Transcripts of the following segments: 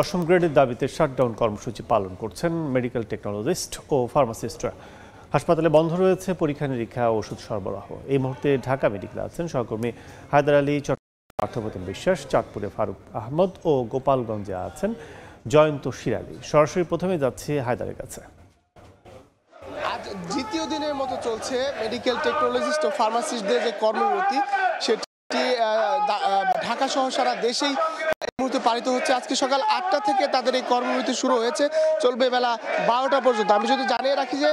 দশম গ্রেডের দাবিতে শাটডাউন কর্মসূচি পালন করছেন মেডিকেল টেকনোলজিস্ট ও ফার্মাসিস্টরা। হাসপাতালে বন্ধ রয়েছে পরীক্ষা নিরীক্ষা ও ওষুধ সরবরাহ। এই মুহূর্তে ঢাকা মেডিকেলে আছেন সহকর্মী হায়দার আলী, পার্থপ্রতিম বিশ্বাস, চাঁদপুরে ফারুক আহমদ ও গোপালগঞ্জে আছেন জয়ন্ত শিরালী। সরাসরি প্রথমে যাচ্ছে হায়দারের কাছে। আজ দ্বিতীয় দিনের মতো চলছে মেডিকেল টেকনোলজিস্ট ও ফার্মাসিস্টদের যে কর্মবিরতি, সেটি ঢাকা সহ সারা দেশেই মুহূর্তে পালিত হচ্ছে। আজকে সকাল 8টা থেকে তাদের এই কর্মবিরতি শুরু হয়েছে, চলবে বেলা 12টা পর্যন্ত। আমি যদি জানিয়ে রাখি যে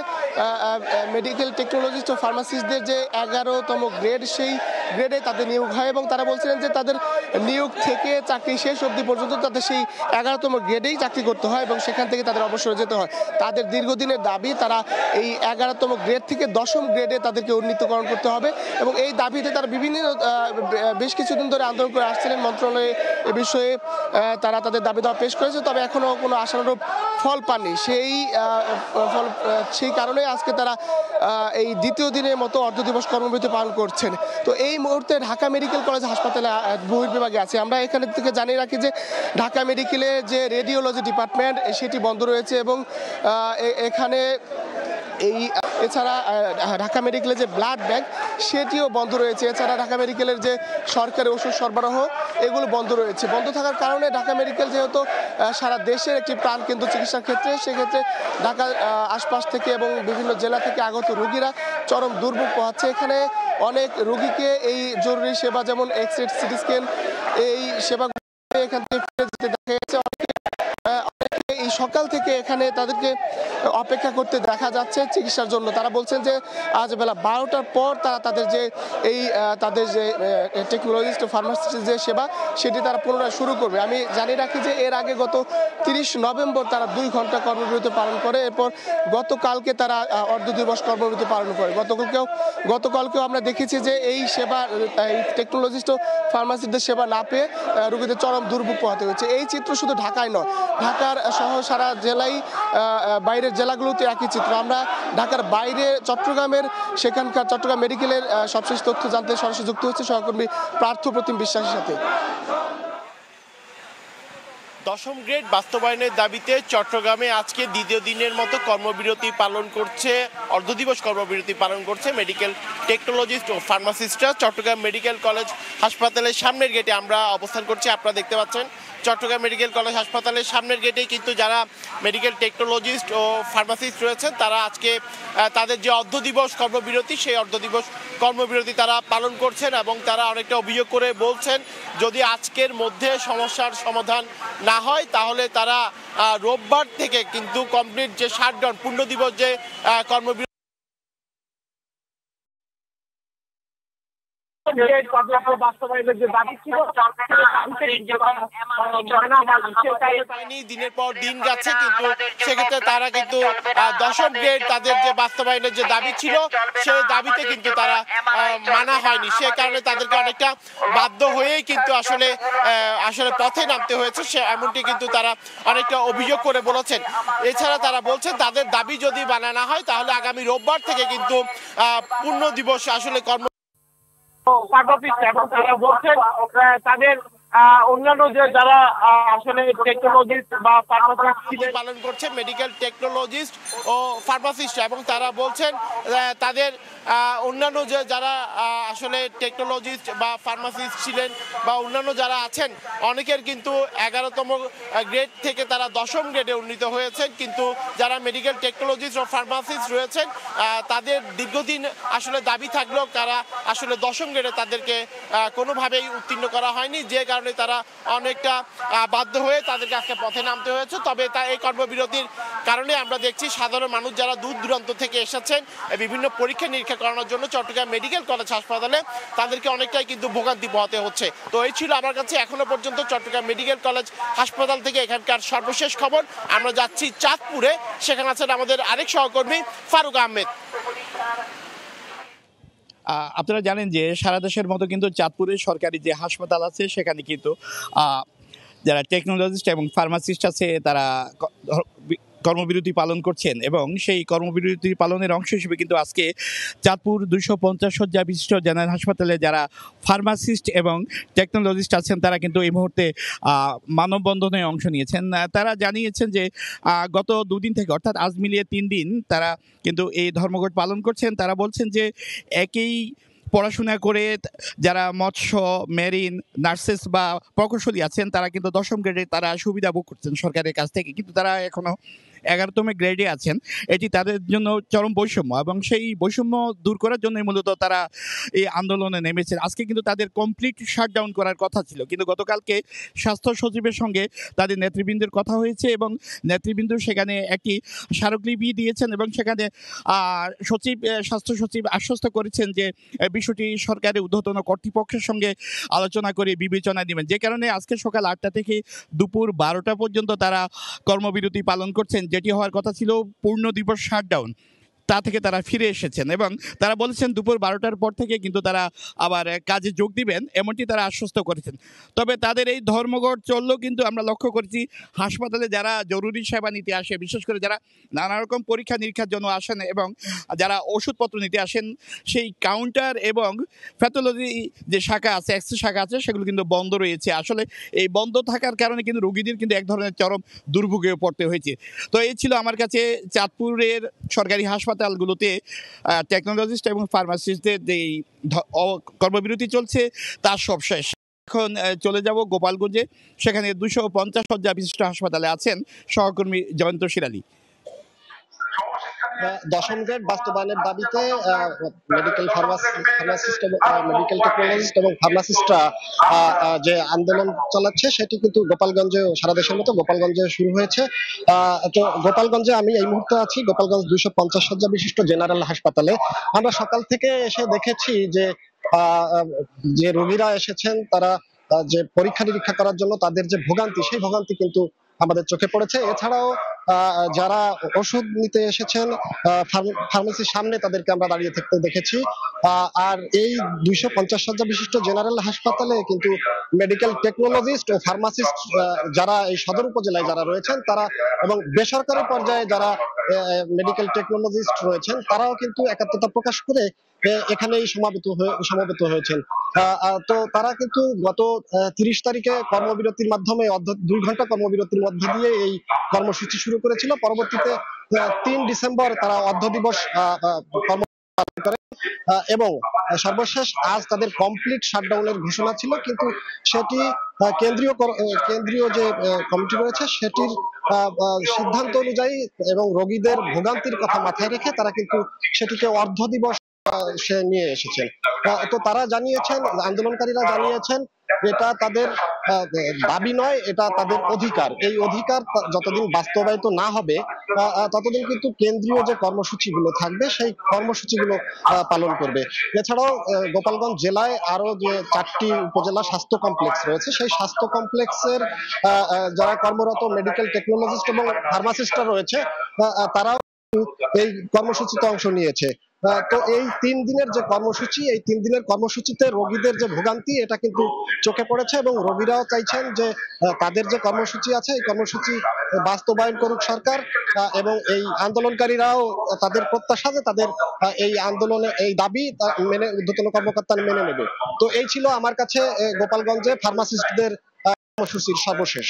মেডিকেল টেকনোলজিস্ট ও ফার্মাসিস্টদের যে 11তম গ্রেড, সেই গ্রেডে তাদের নিয়োগ হয় এবং তারা বলছিলেন যে তাদের নিয়োগ থেকে চাকরি শেষ অবধি পর্যন্ত তাদের সেই 11তম গ্রেডেই চাকরি করতে হয় এবং সেখান থেকে তাদের অবসরে যেতে হয়। তাদের দীর্ঘদিনের দাবি, তারা এই 11তম গ্রেড থেকে 10ম গ্রেডে তাদেরকে উন্নীতকরণ করতে হবে এবং এই দাবিতে তারা বেশ কিছুদিন ধরে আন্দোলন করে আসছিলেন। মন্ত্রণালয়ে এ বিষয়ে তারা তাদের দাবি দেওয়া পেশ করেছে, তবে এখনো কোনো আশানুরূপ ফল পাননি। সেই কারণে আজকে তারা এই দ্বিতীয় দিনের মতো অর্ধদিবস কর্মবিরতি পালন করছেন। তো এই মুহূর্তে ঢাকা মেডিকেল কলেজ হাসপাতালে বহির্বিভাগে আছে। আমরা এখানে থেকে জানিয়ে রাখি যে ঢাকা মেডিকেলের যে রেডিওলজি ডিপার্টমেন্ট, সেটি বন্ধ রয়েছে এবং এখানে এছাড়া ঢাকা মেডিকেলের যে ব্লাড ব্যাংক, সেটিও বন্ধ রয়েছে। এছাড়া ঢাকা মেডিকেলের যে সরকারি ওষুধ সরবরাহ, এগুলো বন্ধ রয়েছে। বন্ধ থাকার কারণে ঢাকা মেডিকেল যেহেতু সারা দেশের একটি প্রাণকেন্দ্র চিকিৎসার ক্ষেত্রে, সেক্ষেত্রে ঢাকার আশপাশ থেকে এবং বিভিন্ন জেলা থেকে আগত রোগীরা চরম দুর্ভোগ পোহাচ্ছে। এখানে অনেক রোগীকে এই জরুরি সেবা, যেমন এক্স-রে, সিটি স্ক্যান, এই সেবাগুলো এখান থেকে ফিরে যেতে দেখা গেছে। এই সকাল থেকে এখানে তাদেরকে অপেক্ষা করতে দেখা যাচ্ছে চিকিৎসার জন্য। তারা বলছেন যে আজ বেলা 12টার পর তারা তাদের যে টেকনোলজিস্ট ও ফার্মাসিস্ট যে সেবা, সেটি তারা পুনরায় শুরু করবে। আমি জানিয়ে রাখি যে এর আগে গত 30 নভেম্বর তারা 2 ঘন্টা কর্মবিরতি পালন করে। এরপর গতকালকে তারা অর্ধদিবস কর্মবিরতি পালন করে। গতকালকেও আমরা দেখেছি যে এই টেকনোলজিস্ট ও ফার্মাসিস্টদের সেবা না পেয়ে রোগীদের চরম দুর্ভোগ পোহাতে হয়েছে। এই চিত্র শুধু ঢাকায় নয়, ঢাকার সহ সারা জেলায়, বাইরের জেলাগুলোতে একই চিত্র। আমরা ঢাকার বাইরে সেখানকার চট্টগ্রাম মেডিকেলের সবশেষ তথ্য জানতে সরাসরি যুক্ত হচ্ছে সহকর্মী পার্থপ্রতিম বিশ্বাসের সাথে। দশম গ্রেড বাস্তবায়নের দাবিতে চট্টগ্রামে আজকে দ্বিতীয় দিনের মতো কর্মবিরতি পালন করছে, অর্ধদিবস কর্মবিরতি পালন করছে মেডিকেল টেকনোলজিস্ট ও ফার্মাসিস্টরা। চট্টগ্রাম মেডিকেল কলেজ হাসপাতালের সামনের গেটে আমরা অবস্থান করছি। আপনারা দেখতে পাচ্ছেন চট্টগ্রাম মেডিকেল কলেজ হাসপাতালের সামনের গেটেই কিন্তু যারা মেডিকেল টেকনোলজিস্ট ও ফার্মাসিস্ট রয়েছেন, তারা আজকে তাদের যে অর্ধদিবস কর্মবিরতি, সেই অর্ধদিবস কর্মবিরতি তারা পালন করছেন এবং তারা অনেকটা অভিযোগ করে বলছেন যদি আজকের মধ্যে সমস্যার সমাধান না হয় তাহলে তারা রোববার থেকে কিন্তু কমপ্লিট যে শাটডাউন, পূর্ণ দিবস যে কর্মবিরতি দিনের পর দিন যাচ্ছে, কিন্তু সেক্ষেত্রে তারা কিন্তু দশম গ্রেড তাদের যে বাস্তবায়নের যে দাবি ছিল, সেই দাবিতে কিন্তু তারা মানা হয়নি। সে কারণে তাদেরকে অনেকটা বাধ্য হয়েই কিন্তু আসলে পথে নামতে হয়েছে, সে এমনটি কিন্তু তারা অনেকটা অভিযোগ করে বলেছেন। এছাড়া তারা বলছেন তাদের দাবি যদি মানা না হয় তাহলে আগামী রোববার থেকে কিন্তু পূর্ণ দিবস আসলে এবং তারা বলছেন তাদের অন্যান্য যে যারা আসলে টেকনোলজিস্ট বা ফার্মাসিস্ট পালন করছে, মেডিকেল টেকনোলজিস্ট ও ফার্মাসিস্ট, এবং তারা বলছেন তাদের অন্যান্য যে যারা আসলে টেকনোলজিস্ট বা ফার্মাসিস্ট ছিলেন বা অন্যান্য যারা আছেন, অনেকের কিন্তু 11তম গ্রেড থেকে তারা 10ম গ্রেডে উন্নীত হয়েছেন। কিন্তু যারা মেডিকেল টেকনোলজিস্ট ও ফার্মাসিস্ট রয়েছেন, তাদের দীর্ঘদিন আসলে দাবি থাকলেও তারা আসলে 10ম গ্রেডে তাদেরকে কোনোভাবেই উত্তীর্ণ করা হয়নি, যে কারণে তারা অনেকটা বাধ্য হয়ে তাদেরকে আজকে পথে নামতে হয়েছে। তবে এই কর্মবিরতির কারণে আমরা দেখছি সাধারণ মানুষ যারা দূর দূরান্ত থেকে এসেছেন বিভিন্ন পরীক্ষা নিরীক্ষা করানোর জন্য চট্টগ্রাম মেডিকেল কলেজ হাসপাতালে, তাদেরকে অনেকটাই কিন্তু ভোগান্তি পোহাতে হচ্ছে। তো এই ছিল আমার কাছে এখনো পর্যন্ত চট্টগ্রাম মেডিকেল কলেজ হাসপাতাল থেকে এখানকার সর্বশেষ খবর। আমরা যাচ্ছি চাঁদপুরে, সেখানে আছেন আমাদের আরেক সহকর্মী ফারুক আহমেদ। আপনারা জানেন যে সারা দেশের মতো কিন্তু চাঁদপুরের সরকারি যে হাসপাতাল আছে, সেখানে কিন্তু যারা টেকনোলজিস্ট এবং ফার্মাসিস্ট আছে, তারা কর্মবিরতি পালন করছেন এবং সেই কর্মবিরতি পালনের অংশ হিসেবে কিন্তু আজকে চাঁদপুর 250 শয্যা বিশিষ্ট জেনারেল হাসপাতালে যারা ফার্মাসিস্ট এবং টেকনোলজিস্ট আছেন তারা কিন্তু এই মুহূর্তে মানববন্ধনে অংশ নিয়েছেন। তারা জানিয়েছেন যে গত দুদিন থেকে অর্থাৎ আজ মিলিয়ে 3 দিন তারা কিন্তু এই ধর্মঘট পালন করছেন। তারা বলছেন যে একই পড়াশোনা করে যারা মৎস্য, মেরিন, নার্সেস বা প্রকৌশলী আছেন তারা কিন্তু 10ম গ্রেডে তারা সুবিধা ভোগ করছেন সরকারের কাছ থেকে, কিন্তু তারা এখনো 11তম গ্রেডে আছেন। এটি তাদের জন্য চরম বৈষম্য এবং সেই বৈষম্য দূর করার জন্য মূলত তারা এই আন্দোলনে নেমেছেন। আজকে কিন্তু তাদের কমপ্লিট শাটডাউন করার কথা ছিল, কিন্তু গতকালকে স্বাস্থ্য সচিবের সঙ্গে তাদের নেতৃবৃন্দের কথা হয়েছে এবং নেতৃবৃন্দ সেখানে একটি স্মারকলিপি দিয়েছেন এবং সেখানে স্বাস্থ্য সচিব আশ্বস্ত করেছেন যে বিষয়টি সরকারের ঊর্ধ্বতন কর্তৃপক্ষের সঙ্গে আলোচনা করে বিবেচনা নেবেন, যে কারণে আজকে সকাল 8টা থেকে দুপুর 12টা পর্যন্ত তারা কর্মবিরতি পালন করছেন। যেটি হওয়ার কথা ছিল পূর্ণ দিবস শাটডাউন, তা থেকে তারা ফিরে এসেছেন এবং তারা বলেছেন দুপুর 12টার পর থেকে কিন্তু তারা আবার কাজে যোগ দিবেন, এমনটি তারা আশ্বস্ত করেছেন। তবে তাদের এই ধর্মঘট চললেও কিন্তু আমরা লক্ষ্য করেছি হাসপাতালে যারা জরুরি সেবা নিতে আসে, বিশেষ করে যারা নানা রকম পরীক্ষা নিরীক্ষার জন্য আসেন এবং যারা ওষুধপত্র নিতে আসেন, সেই কাউন্টার এবং প্যাথোলজি যে শাখা আছে, এক্স শাখা আছে, সেগুলো কিন্তু বন্ধ রয়েছে। আসলে এই বন্ধ থাকার কারণে কিন্তু রোগীদের কিন্তু এক ধরনের চরম দুর্ভোগে পড়তে হয়েছে। তো এই ছিল আমার কাছে চাঁদপুরের সরকারি হাসপাতালগুলোতে টেকনোলজিস্ট এবং ফার্মাসিস্টদের যেই কর্মবিরতি চলছে তার সব শেষ। এখন চলে যাব গোপালগঞ্জে, সেখানে 250 শয্যা বিশিষ্ট হাসপাতালে আছেন সহকর্মী জয়ন্ত শিরালী। 10ম গ্রেড বাস্তবায়নের দাবিতে মেডিকেল ফার্মাসিস্ট এবং মেডিকেল টেকনোলজিস্ট এবং ফার্মাসিস্টরা যে আন্দোলন চালাচ্ছে সেটি কিন্তু গোপালগঞ্জে, সারা দেশের মতো গোপালগঞ্জে শুরু হয়েছে। তো গোপালগঞ্জে আমি এই মুহূর্তে আছি গোপালগঞ্জ 250 শয্যা বিশিষ্ট জেনারেল হাসপাতালে। আমরা সকাল থেকে এসে দেখেছি যে রোগীরা এসেছেন, তারা যে পরীক্ষা নিরীক্ষা করার জন্য তাদের যে ভোগান্তি, সেই ভোগান্তি কিন্তু আমাদের চোখে পড়েছে। এছাড়াও যারা ওষুধ নিতে এসেছেন ফার্মেসির সামনে তাদেরকে আমরা দাঁড়িয়ে থাকতে দেখেছি। আর এই 250 শয্যা বিশিষ্ট জেনারেল হাসপাতালে কিন্তু মেডিকেল টেকনোলজিস্ট ও ফার্মাসিস্ট যারা এই সদর উপজেলায় যারা রয়েছেন তারা এবং বেসরকারি পর্যায়ে যারা মেডিকেল টেকনোলজিস্ট রয়েছেন তারাও কিন্তু একাত্মতা প্রকাশ করে এখানেই সমবেত হয়েছেন। তো তারা কিন্তু গত 30 তারিখে কর্মবিরতির মাধ্যমে 2 ঘন্টা কর্মবিরতির মধ্য দিয়ে এই কর্মসূচি শুরু করেছিল। পরবর্তীতে 3 ডিসেম্বর তারা অর্ধ দিবস পালন করে এবং সর্বশেষ আজ তাদের কমপ্লিট শাটডাউনের ঘোষণা ছিল, কিন্তু সেটি কেন্দ্রীয় যে কমিটি রয়েছে সেটির সিদ্ধান্ত অনুযায়ী এবং রোগীদের ভোগান্তির কথা মাথায় রেখে তারা কিন্তু সেটিকে অর্ধ দিবস সে নিয়ে এসেছেন। তো তারা জানিয়েছেন, আন্দোলনকারীরা জানিয়েছেন এটা তাদের দাবি নয়, এটা তাদের অধিকার। এই অধিকার যতদিন বাস্তবায়িত না হবে ততদিন কিন্তু কেন্দ্রীয় যে কর্মসূচিগুলো থাকবে সেই কর্মসূচিগুলো পালন করবে। এছাড়াও গোপালগঞ্জ জেলায় আরো যে 4টি উপজেলা স্বাস্থ্য কমপ্লেক্স রয়েছে, সেই স্বাস্থ্য কমপ্লেক্সের যারা কর্মরত মেডিকেল টেকনোলজিস্ট এবং ফার্মাসিস্টরা রয়েছে তারাও এই কর্মসূচিতে অংশ নিয়েছে। তো এই 3 দিনের যে কর্মসূচি, এই 3 দিনের কর্মসূচিতে রোগীদের যে ভোগান্তি এটা কিন্তু চোখে পড়েছে এবং রোগীরাও চাইছেন যে তাদের যে কর্মসূচি আছে এই কর্মসূচি বাস্তবায়ন করুক সরকার, এবং এই আন্দোলনকারীরাও তাদের প্রত্যাশা যে তাদের এই আন্দোলনে এই দাবি মেনে ঊর্ধ্বতন কর্মকর্তা মেনে নেবে। তো এই ছিল আমার কাছে গোপালগঞ্জে ফার্মাসিস্টদের কর্মসূচির সর্বশেষ।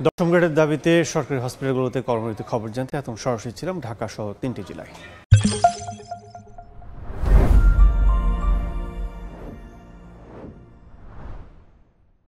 10ম গ্রেডের দাবিতে সরকারি হসপিটালগুলোতে কর্মবিরতির খবর জানতে এখন সরাসরি ছিলাম ঢাকা সহ 3টি জেলায়।